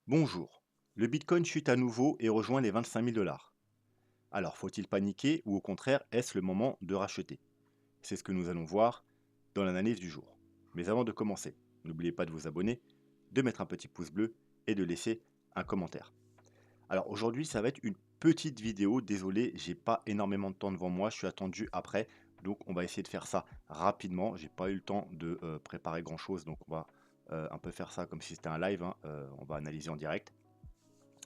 Bonjour. Le Bitcoin chute à nouveau et rejoint les 25 000 dollars. Alors, faut-il paniquer ou au contraire, est-ce le moment de racheter? C'est ce que nous allons voir dans l'analyse du jour. Mais avant de commencer, n'oubliez pas de vous abonner, de mettre un petit pouce bleu et de laisser un commentaire. Alors aujourd'hui, ça va être une petite vidéo. Désolé, j'ai pas énormément de temps devant moi, je suis attendu après. Donc on va essayer de faire ça rapidement. J'ai pas eu le temps de préparer grand chose, donc on va un peu faire ça comme si c'était un live, hein. On va analyser en direct.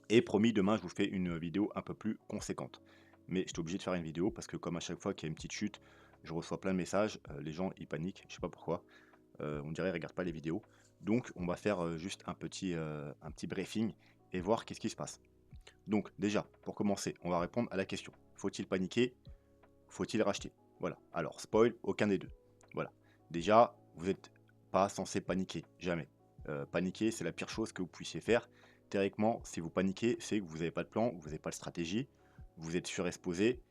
Et promis, demain, je vous fais une vidéo un peu plus conséquente. Mais j'étais obligé de faire une vidéo parce que comme à chaque fois qu'il y a une petite chute, je reçois plein de messages, les gens ils paniquent, je sais pas pourquoi. On dirait ils regardent pas les vidéos. Donc on va faire juste un petit briefing et voir qu'est-ce qui se passe. Donc déjà, pour commencer, on va répondre à la question. Faut-il paniquer? Faut-il racheter? Voilà. Alors, spoil, aucun des deux. Voilà. Déjà, vous n'êtes pas censé paniquer, jamais. Paniquer, c'est la pire chose que vous puissiez faire. Théoriquement, si vous paniquez, c'est que vous n'avez pas de plan, vous n'avez pas de stratégie, vous êtes surexposé,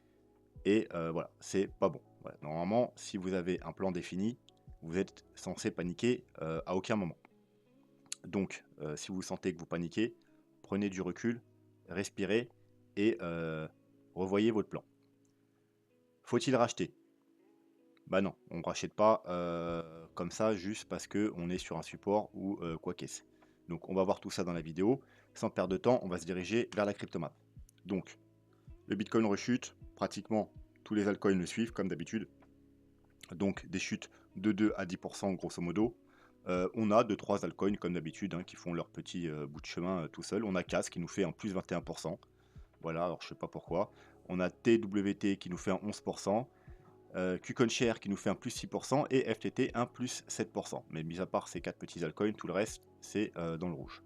et voilà, c'est pas bon. Voilà. Normalement, si vous avez un plan défini, vous êtes censé paniquer à aucun moment. Donc, si vous sentez que vous paniquez, prenez du recul, respirez et revoyez votre plan. Faut-il racheter? Bah non, on ne rachète pas comme ça juste parce qu'on est sur un support ou quoi qu'est-ce. Donc on va voir tout ça dans la vidéo. Sans perdre de temps, on va se diriger vers la cryptomap. Donc le Bitcoin rechute, pratiquement tous les altcoins le suivent comme d'habitude. Donc des chutes de 2 à 10% grosso modo. On a 2-3 altcoins comme d'habitude hein, qui font leur petit bout de chemin tout seul. On a CAS qui nous fait un plus 21%. Voilà, alors je sais pas pourquoi. On a TWT qui nous fait un 11%. KuCoinShare qui nous fait un plus 6% et FTT un plus 7%. Mais mis à part ces 4 petits altcoins, tout le reste, c'est dans le rouge.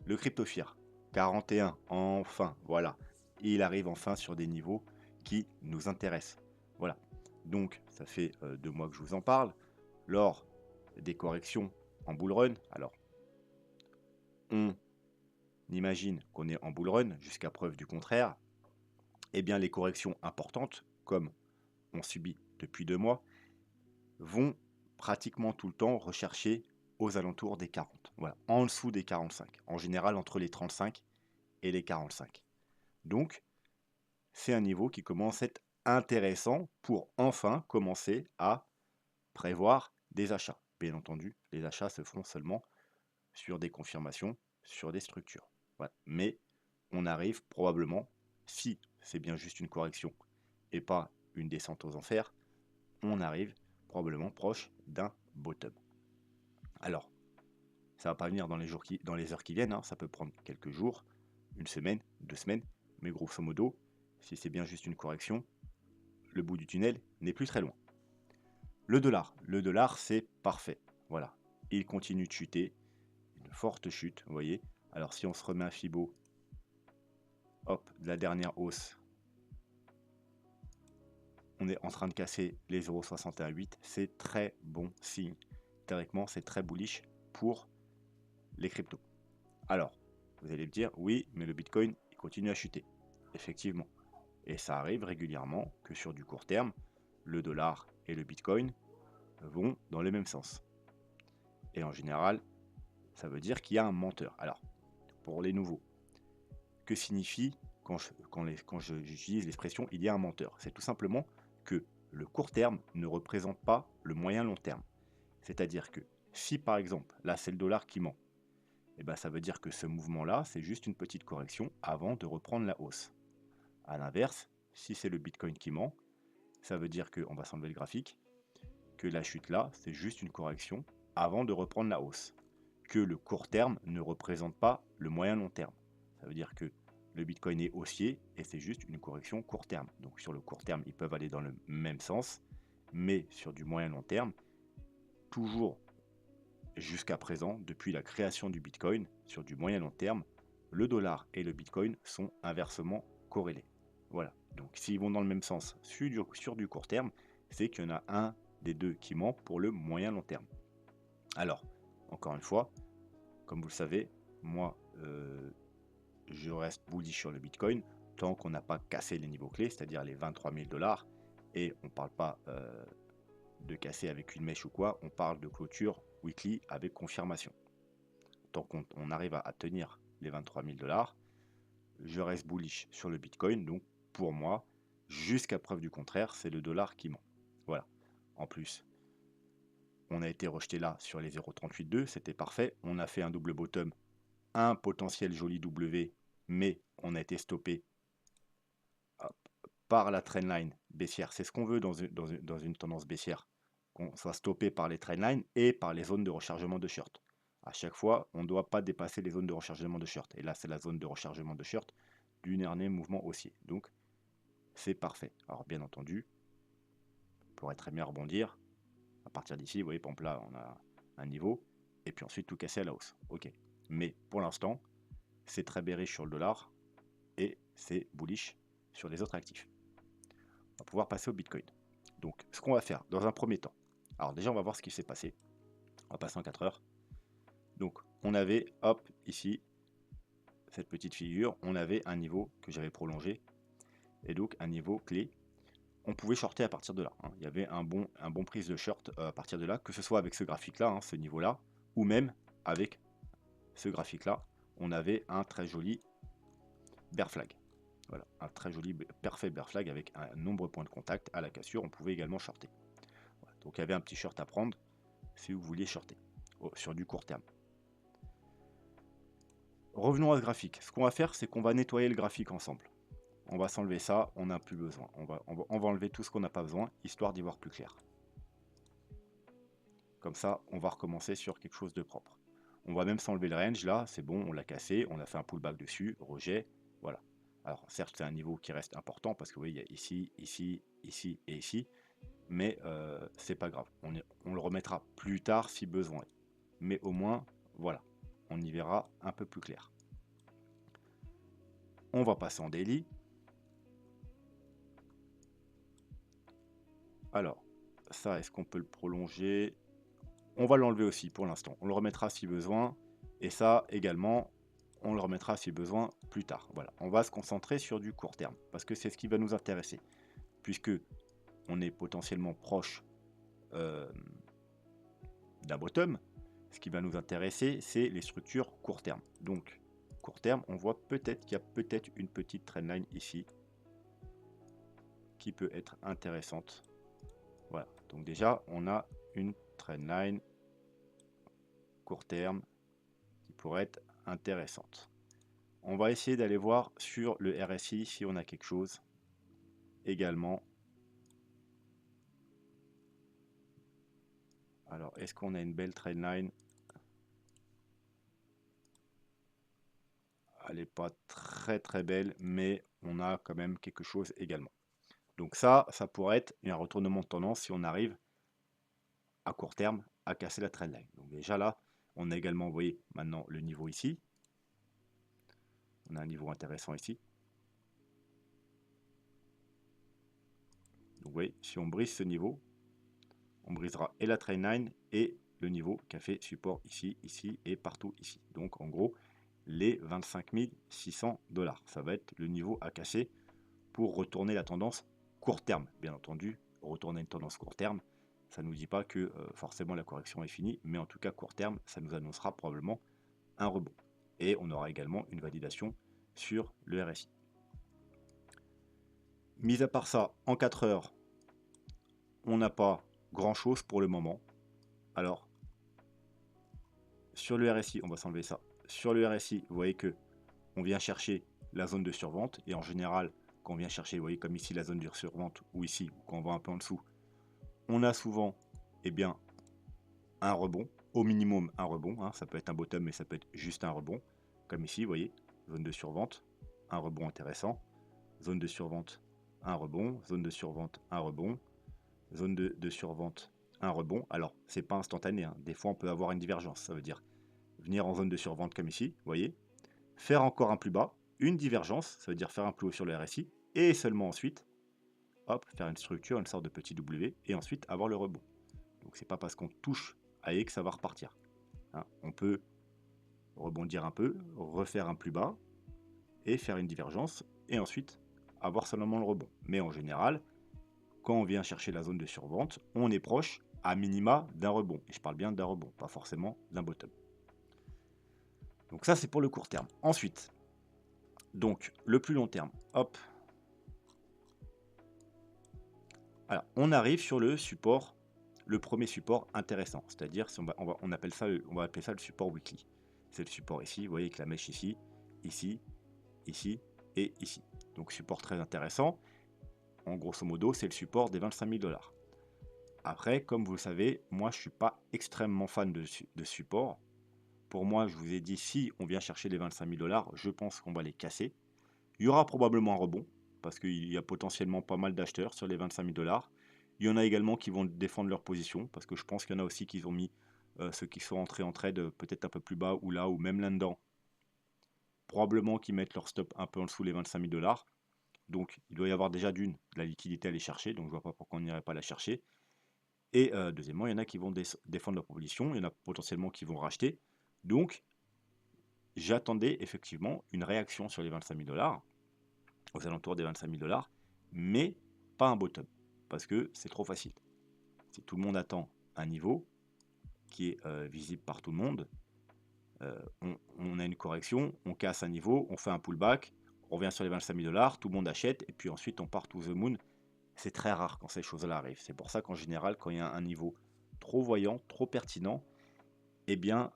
Le CryptoFear, 41, enfin, voilà. Il arrive enfin sur des niveaux qui nous intéressent. Voilà. Donc, ça fait 2 mois que je vous en parle. Lors des corrections en bull run, alors, on imagine qu'on est en bull run jusqu'à preuve du contraire. Eh bien, les corrections importantes, comme on subit depuis 2 mois, vont pratiquement tout le temps rechercher aux alentours des 40. Voilà, en dessous des 45. En général, entre les 35 et les 45. Donc, c'est un niveau qui commence à être intéressant pour enfin commencer à prévoir des achats. Bien entendu, les achats se font seulement sur des confirmations, sur des structures. Voilà. Mais on arrive probablement, si c'est bien juste une correction et pas une descente aux enfers, on arrive probablement proche d'un bottom. Alors, ça va pas venir dans les heures qui viennent, hein, ça peut prendre quelques jours, une semaine, 2 semaines, mais grosso modo, si c'est bien juste une correction, le bout du tunnel n'est plus très loin. Le dollar c'est parfait, voilà, il continue de chuter, une forte chute, vous voyez. Alors si on se remet un Fibo, hop, de la dernière hausse, on est en train de casser les 0,618, c'est très bon signe. Théoriquement, c'est très bullish pour les cryptos. Alors, vous allez me dire, oui, mais le Bitcoin, il continue à chuter. Effectivement. Et ça arrive régulièrement que sur du court terme, le dollar et le Bitcoin vont dans le même sens. Et en général, ça veut dire qu'il y a un menteur. Alors, pour les nouveaux, que signifie quand j'utilise l'expression il y a un menteur? C'est tout simplement que le court terme ne représente pas le moyen long terme. C'est-à-dire que si par exemple, là c'est le dollar qui ment, et ben ça veut dire que ce mouvement-là, c'est juste une petite correction avant de reprendre la hausse. A l'inverse, si c'est le Bitcoin qui ment, ça veut dire que, on va s'enlever le graphique, que la chute là, c'est juste une correction avant de reprendre la hausse. Que le court terme ne représente pas le moyen long terme. Ça veut dire que le Bitcoin est haussier et c'est juste une correction court terme. Donc sur le court terme, ils peuvent aller dans le même sens, mais sur du moyen long terme, toujours jusqu'à présent, depuis la création du Bitcoin, sur du moyen long terme, le dollar et le Bitcoin sont inversement corrélés. Voilà. Donc s'ils vont dans le même sens sur du court terme, c'est qu'il y en a un des deux qui ment pour le moyen long terme. Alors, encore une fois, comme vous le savez, moi, je reste bullish sur le Bitcoin tant qu'on n'a pas cassé les niveaux clés, c'est-à-dire les 23 000 dollars. Et on ne parle pas de casser avec une mèche ou quoi, on parle de clôture weekly avec confirmation. Tant qu'on arrive à tenir les 23 000 $. Je reste bullish sur le Bitcoin, donc pour moi, jusqu'à preuve du contraire, c'est le dollar qui ment. Voilà. En plus, on a été rejeté là sur les 0,382, c'était parfait. On a fait un double bottom, un potentiel joli W, mais on a été stoppé par la trendline baissière. C'est ce qu'on veut dans une tendance baissière, qu'on soit stoppé par les trendlines et par les zones de rechargement de short. À chaque fois, on ne doit pas dépasser les zones de rechargement de short. Et là, c'est la zone de rechargement de short du dernier mouvement haussier. Donc, c'est parfait. Alors, bien entendu, on pourrait très bien rebondir. À partir d'ici, vous voyez, par exemple, là, on a un niveau. Et puis ensuite, tout casser à la hausse. OK. Mais pour l'instant, c'est très bearish sur le dollar. Et c'est bullish sur les autres actifs. On va pouvoir passer au Bitcoin. Donc, ce qu'on va faire dans un premier temps. Alors déjà, on va voir ce qui s'est passé. On va passer en 4 heures. Donc, on avait, hop, ici, cette petite figure, on avait un niveau que j'avais prolongé. Et donc, un niveau clé. On pouvait shorter à partir de là. Hein. Il y avait un bon prise de short à partir de là, que ce soit avec ce graphique-là, hein, ce niveau-là, ou même avec ce graphique-là. On avait un très joli bear flag. Voilà, un très joli parfait bear flag avec un nombre de points de contact à la cassure. On pouvait également shorter. Voilà. Donc, il y avait un petit short à prendre si vous vouliez shorter sur du court terme. Revenons à ce graphique. Ce qu'on va faire, c'est qu'on va nettoyer le graphique ensemble. On va s'enlever ça, on n'a plus besoin. On va enlever tout ce qu'on n'a pas besoin, histoire d'y voir plus clair. Comme ça, on va recommencer sur quelque chose de propre. On va même s'enlever le range, là, c'est bon, on l'a cassé, on a fait un pullback dessus, rejet, voilà. Alors, certes, c'est un niveau qui reste important, parce que vous voyez, il y a ici, ici, ici et ici, mais c'est pas grave. On le remettra plus tard si besoin. Mais au moins, voilà, on y verra un peu plus clair. On va passer en daily. Alors, ça, est-ce qu'on peut le prolonger? On va l'enlever aussi pour l'instant. On le remettra si besoin. Et ça également, on le remettra si besoin plus tard. Voilà, on va se concentrer sur du court terme. Parce que c'est ce qui va nous intéresser. Puisque on est potentiellement proche d'un bottom. Ce qui va nous intéresser, c'est les structures court terme. Donc, court terme, on voit peut-être qu'il y a peut-être une petite trendline ici qui peut être intéressante. Voilà, donc déjà, on a une trendline court terme qui pourrait être intéressante. On va essayer d'aller voir sur le RSI si on a quelque chose également. Alors, est-ce qu'on a une belle trendline? Elle n'est pas très très belle, mais on a quand même quelque chose également. Donc ça pourrait être un retournement de tendance si on arrive à court terme à casser la trendline. Donc déjà là, on a également, vous voyez, maintenant le niveau ici. On a un niveau intéressant ici. Donc vous voyez, si on brise ce niveau, on brisera et la trendline et le niveau qui a fait support ici, ici et partout ici. Donc en gros, les 25 600 $. Ça va être le niveau à casser pour retourner la tendance court terme. Bien entendu, retourner une tendance court terme, ça ne nous dit pas que forcément la correction est finie, mais en tout cas court terme, ça nous annoncera probablement un rebond. Et on aura également une validation sur le RSI. Mis à part ça, en 4 heures, on n'a pas grand chose pour le moment. Alors, sur le RSI, on va s'enlever ça. Sur le RSI, vous voyez que on vient chercher la zone de survente. Et en général, quand on vient chercher, vous voyez comme ici la zone de survente, ou ici, ou quand on va un peu en dessous, on a souvent bien, un rebond. Au minimum, un rebond. Hein. Ça peut être un bottom, mais ça peut être juste un rebond. Comme ici, vous voyez, zone de survente, un rebond intéressant. Zone de survente, un rebond. Zone de survente, un rebond. Zone de survente, un rebond. Alors, c'est pas instantané. Hein. Des fois, on peut avoir une divergence. Ça veut dire venir en zone de survente comme ici, vous voyez, faire encore un plus bas, une divergence, ça veut dire faire un plus haut sur le RSI, et seulement ensuite, hop, faire une structure, une sorte de petit W, et ensuite avoir le rebond. Donc c'est pas parce qu'on touche à E que ça va repartir. Hein. On peut rebondir un peu, refaire un plus bas, et faire une divergence, et ensuite avoir seulement le rebond. Mais en général, quand on vient chercher la zone de survente, on est proche, à minima, d'un rebond. Et je parle bien d'un rebond, pas forcément d'un bottom. Donc ça, c'est pour le court terme. Ensuite, donc le plus long terme, hop. Alors, on arrive sur le support, le premier support intéressant, c'est-à-dire, on appelle ça, on va appeler ça le support weekly. C'est le support ici, vous voyez, avec la mèche ici, ici, ici et ici. Donc support très intéressant. En grosso modo, c'est le support des 25 000 $. Après, comme vous le savez, moi je suis pas extrêmement fan de support. Pour moi, je vous ai dit, si on vient chercher les 25 000 $, je pense qu'on va les casser. Il y aura probablement un rebond, parce qu'il y a potentiellement pas mal d'acheteurs sur les 25 000 $. Il y en a également qui vont défendre leur position, parce que je pense qu'il y en a aussi qui ont mis ceux qui sont entrés en trade peut-être un peu plus bas, ou là, ou même là-dedans. Probablement qui mettent leur stop un peu en dessous les 25 000 $. Donc il doit y avoir déjà de la liquidité à aller chercher, donc je vois pas pourquoi on n'irait pas la chercher. Et deuxièmement, il y en a qui vont défendre leur position, il y en a potentiellement qui vont racheter. Donc j'attendais effectivement une réaction sur les 25 000 $, aux alentours des 25 000 $, mais pas un bottom, parce que c'est trop facile. Si tout le monde attend un niveau qui est visible par tout le monde, on a une correction, on casse un niveau, on fait un pullback, on revient sur les 25 000 $, tout le monde achète, et puis ensuite on part to the moon. C'est très rare quand ces choses-là arrivent. C'est pour ça qu'en général, quand il y a un niveau trop voyant, trop pertinent, eh bien,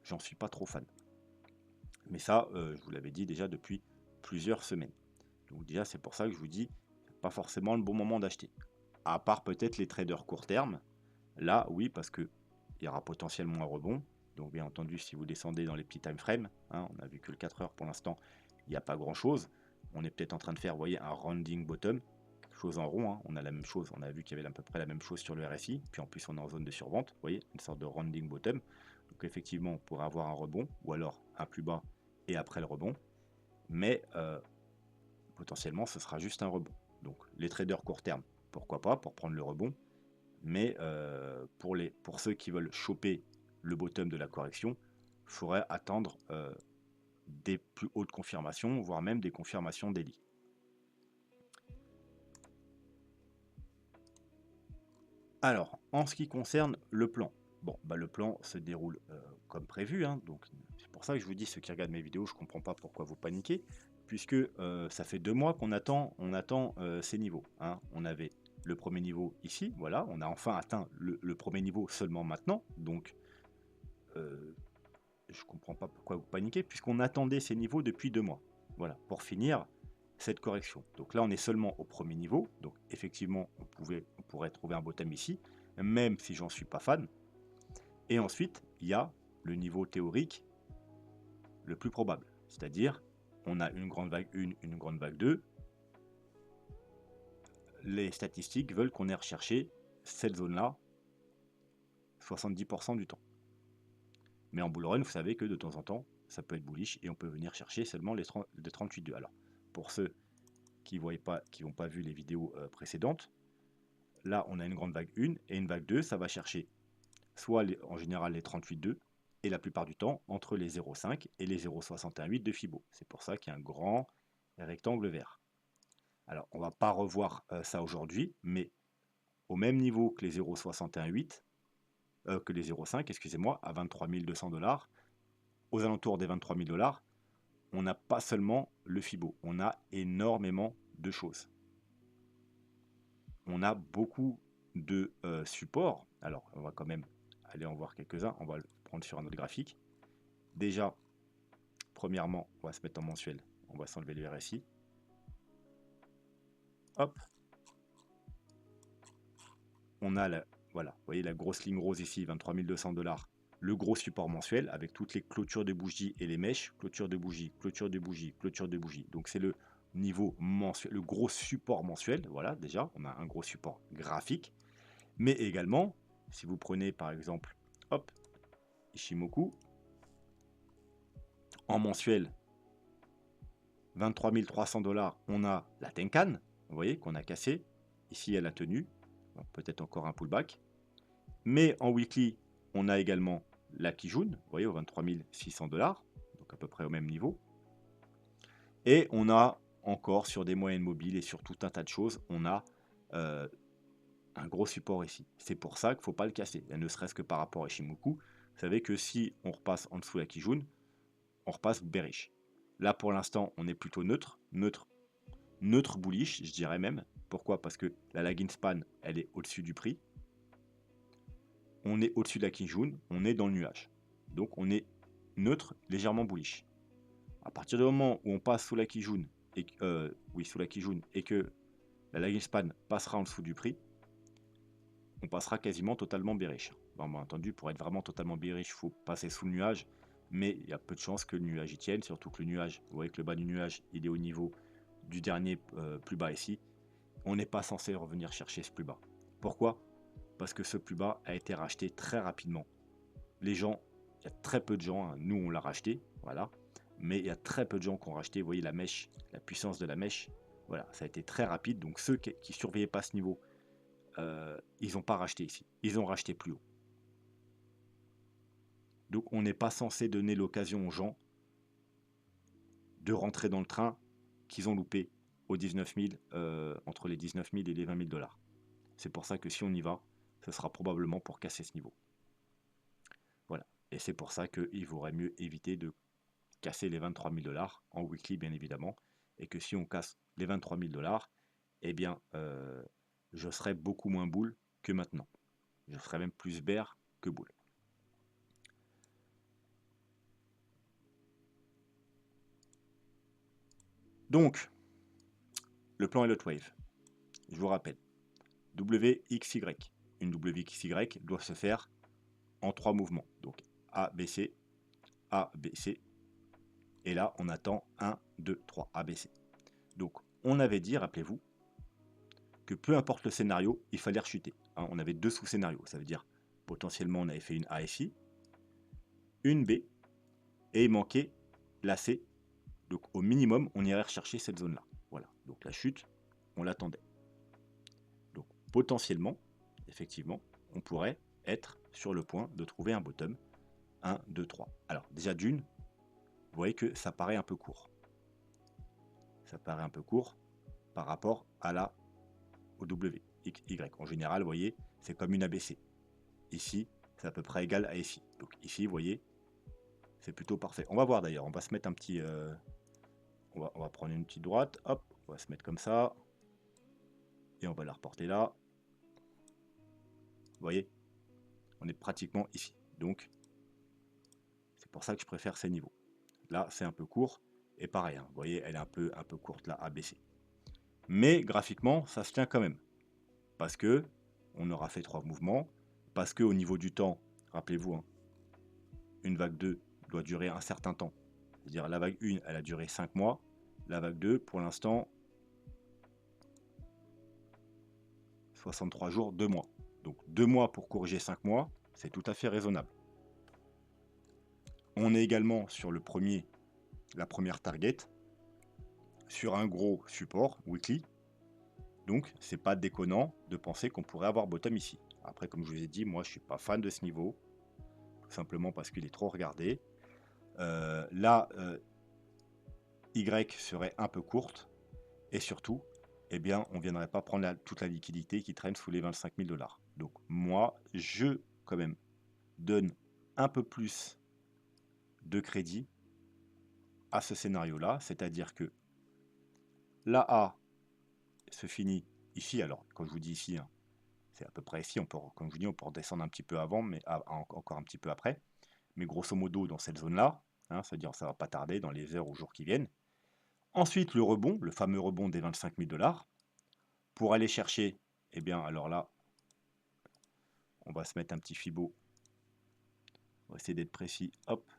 j'en suis pas trop fan. Mais ça, je vous l'avais dit déjà depuis plusieurs semaines. Donc déjà, c'est pour ça que je vous dis, pas forcément le bon moment d'acheter. À part peut-être les traders court terme. Là, oui, parce que il y aura potentiellement un rebond. Donc bien entendu, si vous descendez dans les petits time frames, hein, on a vu que le 4 heures pour l'instant, il n'y a pas grand-chose. On est peut-être en train de faire, vous voyez, un rounding bottom, quelque chose en rond. Hein. On a la même chose, on a vu qu'il y avait à peu près la même chose sur le RSI. Puis en plus, on est en zone de survente, vous voyez, une sorte de rounding bottom. Donc effectivement, on pourrait avoir un rebond, ou alors un plus bas et après le rebond. Mais potentiellement, ce sera juste un rebond. Donc les traders court terme, pourquoi pas, pour prendre le rebond. Mais pour ceux qui veulent choper le bottom de la correction, il faudrait attendre des plus hautes confirmations, voire même des confirmations daily. Alors, en ce qui concerne le plan, bon, bah, le plan se déroule comme prévu, hein, donc c'est pour ça que je vous dis, ceux qui regardent mes vidéos, je ne comprends pas pourquoi vous paniquez, puisque ça fait 2 mois qu'on attend, ces niveaux. Hein. On avait le premier niveau ici, voilà, on a enfin atteint le premier niveau seulement maintenant, donc je comprends pas pourquoi vous paniquez, puisqu'on attendait ces niveaux depuis 2 mois. Voilà, pour finir cette correction. Donc là, on est seulement au premier niveau. Donc effectivement, on pourrait trouver un bottom ici, même si j'en suis pas fan. Et ensuite, il y a le niveau théorique le plus probable. C'est-à-dire, on a une grande vague 1, une grande vague 2. Les statistiques veulent qu'on ait recherché cette zone-là 70% du temps. Mais en bull run, vous savez que de temps en temps, ça peut être bullish et on peut venir chercher seulement les 38,2. Alors, pour ceux qui n'ont pas vu les vidéos précédentes, là, on a une grande vague 1 et une vague 2, ça va chercher soit en général les 38,2 et la plupart du temps entre les 0,5 et les 0,618 de Fibo. C'est pour ça qu'il y a un grand rectangle vert. Alors, on ne va pas revoir ça aujourd'hui, mais au même niveau que les 0,618, que les 0,5, excusez-moi, à 23 200 $, aux alentours des 23 000 $, on n'a pas seulement le Fibo, on a énormément de choses. On a beaucoup de supports. Alors, on va quand même aller en voir quelques-uns. On va le prendre sur un autre graphique. Déjà, premièrement, on va se mettre en mensuel. On va s'enlever le RSI. Hop. On a voilà, vous voyez la grosse ligne rose ici, 23 200 $. Le gros support mensuel avec toutes les clôtures de bougies et les mèches, clôture de bougies, clôture de bougies, clôture de bougies. Donc c'est le niveau mensuel, le gros support mensuel. Voilà, déjà, on a un gros support graphique. Mais également, si vous prenez par exemple, hop, Ishimoku, en mensuel, 23 300 $, on a la Tenkan, vous voyez, qu'on a cassé. Ici, elle a tenu, peut-être encore un pullback. Mais en weekly, on a également la Kijun, vous voyez, aux 23 600 $, donc à peu près au même niveau. Et on a encore sur des moyennes mobiles et sur tout un tas de choses, on a un gros support ici. C'est pour ça qu'il ne faut pas le casser, et ne serait-ce que par rapport à Ishimoku. Vous savez que si on repasse en dessous la Kijun, on repasse bearish. Là, pour l'instant, on est plutôt neutre bullish, je dirais même. Pourquoi? Parce que la lagging span, elle est au-dessus du prix. On est au-dessus de la Kijun, on est dans le nuage. Donc, on est neutre, légèrement bullish. À partir du moment où on passe sous la Kijun, sous la Kijun, et que la lagging span passera en dessous du prix, on passera quasiment totalement bearish. Bon, bien entendu, pour être vraiment totalement bearish, il faut passer sous le nuage, mais il y a peu de chances que le nuage y tienne, surtout que le nuage, vous voyez que le bas du nuage, il est au niveau du dernier plus bas ici. On n'est pas censé revenir chercher ce plus bas. Pourquoi? Parce que ce plus bas a été racheté très rapidement. Les gens, il y a très peu de gens, hein, nous on l'a racheté, voilà, mais il y a très peu de gens qui ont racheté, vous voyez la mèche, la puissance de la mèche, voilà, ça a été très rapide, donc ceux qui ne surveillaient pas ce niveau, ils n'ont pas racheté ici, ils ont racheté plus haut. Donc on n'est pas censé donner l'occasion aux gens de rentrer dans le train qu'ils ont loupé aux 19 000, entre les 19 000 et les 20 000 dollars. C'est pour ça que si on y va, ce sera probablement pour casser ce niveau. Voilà. Et c'est pour ça qu'il vaudrait mieux éviter de casser les 23 000 dollars en weekly, bien évidemment. Et que si on casse les 23 000 dollars, eh bien, je serai beaucoup moins bull que maintenant. Je serai même plus bear que bull. Donc, le plan Elliott Wave, je vous rappelle, WXY. Une WXY doit se faire en 3 mouvements. Donc ABC, ABC, et là on attend 1, 2, 3, ABC. Donc on avait dit, rappelez-vous, que peu importe le scénario, il fallait rechuter. Hein, on avait 2 sous-scénarios, ça veut dire potentiellement on avait fait une A ici, une B, et il manquait la C. Donc au minimum, on irait rechercher cette zone-là. Voilà, donc la chute, on l'attendait. Donc potentiellement, effectivement, on pourrait être sur le point de trouver un bottom. 1, 2, 3. Alors déjà d'une, vous voyez que ça paraît un peu court. Ça paraît un peu court par rapport à la au W, Y. En général, vous voyez, c'est comme une ABC. Ici, c'est à peu près égal à ici. Donc ici, vous voyez, c'est plutôt parfait. On va voir d'ailleurs, on va se mettre un petit... on va prendre une petite droite, hop, on va se mettre comme ça. Et on va la reporter là. Vous voyez, on est pratiquement ici. Donc, c'est pour ça que je préfère ces niveaux. Là, c'est un peu court. Et pareil, hein, vous voyez, elle est un peu courte, la ABC. Mais graphiquement, ça se tient quand même. Parce que on aura fait 3 mouvements. Parce que au niveau du temps, rappelez-vous, hein, une vague 2 doit durer un certain temps. C'est-à-dire la vague 1, elle a duré 5 mois. La vague 2, pour l'instant, 63 jours, 2 mois. Donc 2 mois pour corriger 5 mois, c'est tout à fait raisonnable. On est également sur la première target, sur un gros support weekly. Donc c'est pas déconnant de penser qu'on pourrait avoir bottom ici. Après, comme je vous ai dit, moi je suis pas fan de ce niveau, tout simplement parce qu'il est trop regardé. Là, Y serait un peu courte, et surtout, eh bien, on ne viendrait pas prendre toute la liquidité qui traîne sous les 25 000 dollars. Donc moi, je, quand même, donne un peu plus de crédit à ce scénario-là, c'est-à-dire que la A se finit ici. Alors, quand je vous dis ici, hein, c'est à peu près ici. Comme je vous dis, on peut redescendre un petit peu avant, mais encore un petit peu après. Mais grosso modo, dans cette zone-là, hein, c'est-à-dire ça va pas tarder dans les heures ou jours qui viennent. Ensuite, le rebond, le fameux rebond des 25 000 dollars, pour aller chercher, eh bien, alors là, on va se mettre un petit Fibo. On va essayer d'être précis. Hop.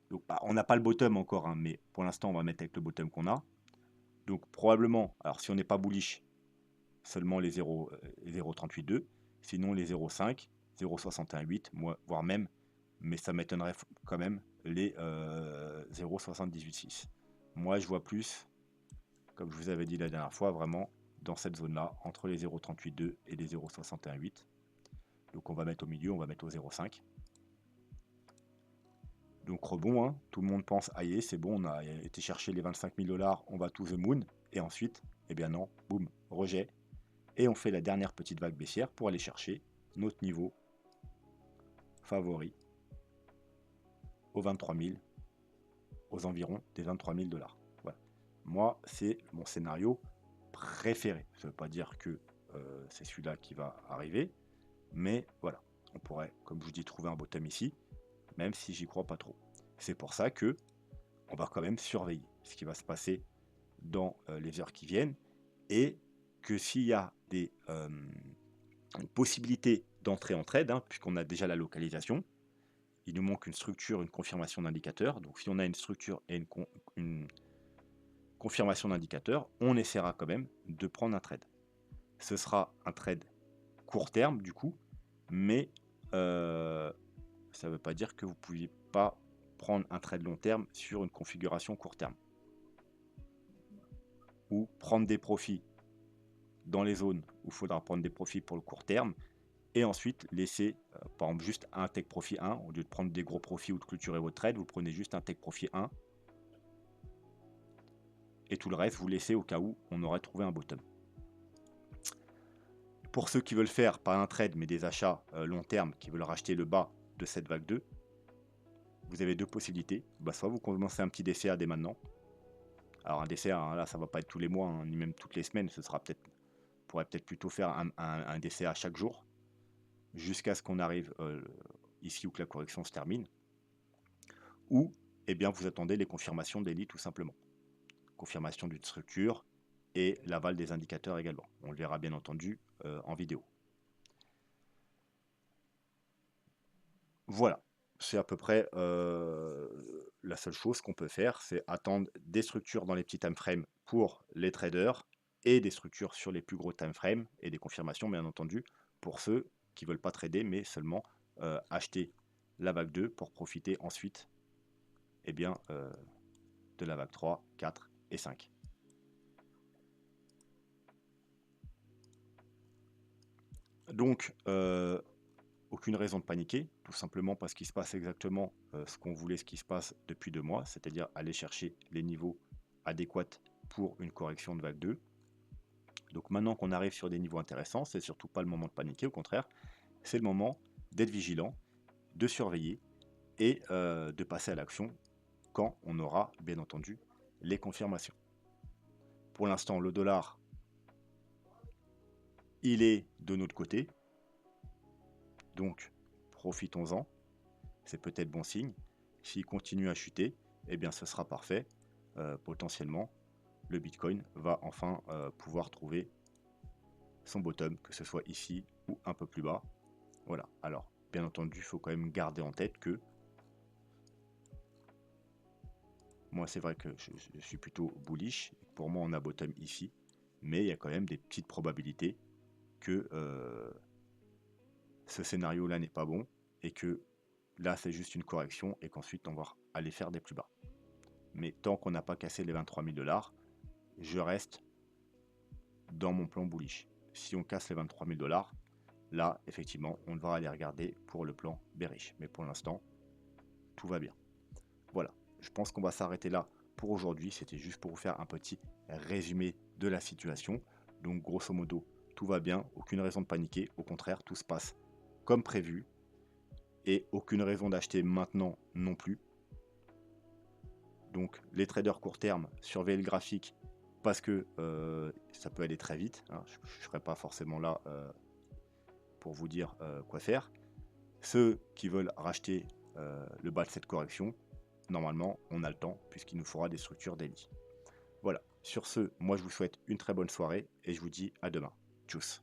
Donc, bah, on n'a pas le bottom encore, hein, mais pour l'instant, on va mettre avec le bottom qu'on a. Donc, probablement, alors si on n'est pas bullish, seulement les 0,382, sinon les 0,5, 0,618, voire même, mais ça m'étonnerait quand même, les 0,786. Moi, je vois plus, comme je vous avais dit la dernière fois, vraiment dans cette zone-là, entre les 0,382 et les 0,618. Donc on va mettre au milieu, on va mettre au 0,5. Donc rebond, hein, tout le monde pense, aïe, c'est bon, on a été chercher les 25 000 dollars, on va to the moon. Et ensuite, eh bien non, boum, rejet. Et on fait la dernière petite vague baissière pour aller chercher notre niveau favori au 23 000 aux environs des 23 000 $. Voilà. Moi, c'est mon scénario préféré. Ça ne veut pas dire que c'est celui-là qui va arriver, mais voilà. On pourrait, comme je vous dis, trouver un bottom ici, même si j'y crois pas trop. C'est pour ça que on va quand même surveiller ce qui va se passer dans les heures qui viennent, et que s'il y a des possibilités d'entrer en trade, hein, puisqu'on a déjà la localisation, il nous manque une structure, une confirmation d'indicateur. Donc si on a une structure et une confirmation d'indicateur, on essaiera quand même de prendre un trade. Ce sera un trade court terme du coup, mais ça ne veut pas dire que vous ne pouviez pas prendre un trade long terme sur une configuration court terme. Ou prendre des profits dans les zones où il faudra prendre des profits pour le court terme, et ensuite laisser, par exemple, juste un take profit 1, au lieu de prendre des gros profits ou de clôturer votre trade, vous prenez juste un take profit 1, et tout le reste, vous laissez au cas où on aurait trouvé un bottom. Pour ceux qui veulent faire, pas un trade, mais des achats long terme, qui veulent racheter le bas de cette vague 2, vous avez deux possibilités. Soit vous commencez un petit DCA dès maintenant. Alors un DCA, hein, là, ça va pas être tous les mois, hein, ni même toutes les semaines, ce sera peut-être, pourrait peut-être plutôt faire un DCA chaque jour, jusqu'à ce qu'on arrive ici où que la correction se termine, ou eh bien, vous attendez les confirmations daily tout simplement. Confirmation d'une structure et l'aval des indicateurs également. On le verra bien entendu en vidéo. Voilà, c'est à peu près la seule chose qu'on peut faire, c'est attendre des structures dans les petits time frames pour les traders et des structures sur les plus gros time frames et des confirmations bien entendu pour ceux qui ne veulent pas trader mais seulement acheter la vague 2 pour profiter ensuite eh bien, de la vague 3, 4 et 5. Donc, aucune raison de paniquer, tout simplement parce qu'il se passe exactement ce qu'on voulait, ce qui se passe depuis 2 mois, c'est-à-dire aller chercher les niveaux adéquats pour une correction de vague 2. Donc maintenant qu'on arrive sur des niveaux intéressants, c'est surtout pas le moment de paniquer, au contraire, c'est le moment d'être vigilant, de surveiller et de passer à l'action quand on aura bien entendu les confirmations. Pour l'instant, le dollar, il est de notre côté, donc profitons-en, c'est peut-être bon signe. S'il continue à chuter, eh bien ce sera parfait. Potentiellement, le Bitcoin va enfin pouvoir trouver son bottom, que ce soit ici ou un peu plus bas. Voilà, alors bien entendu, il faut quand même garder en tête que moi c'est vrai que je suis plutôt bullish. Pour moi on a bottom ici, mais il y a quand même des petites probabilités que ce scénario-là n'est pas bon et que là c'est juste une correction et qu'ensuite on va aller faire des plus bas. Mais tant qu'on n'a pas cassé les 23 000 $, je reste dans mon plan bullish. Si on casse les 23 000 $, là, effectivement, on devra aller regarder pour le plan bearish. Mais pour l'instant, tout va bien. Voilà, je pense qu'on va s'arrêter là pour aujourd'hui. C'était juste pour vous faire un petit résumé de la situation. Donc, grosso modo, tout va bien. Aucune raison de paniquer. Au contraire, tout se passe comme prévu. Et aucune raison d'acheter maintenant non plus. Donc, les traders court terme, surveillez le graphique parce que ça peut aller très vite. Hein. Je ne serai pas forcément là pour vous dire quoi faire. Ceux qui veulent racheter le bas de cette correction, normalement, on a le temps puisqu'il nous faudra des structures daily. Voilà, sur ce, moi je vous souhaite une très bonne soirée et je vous dis à demain. Tchuss.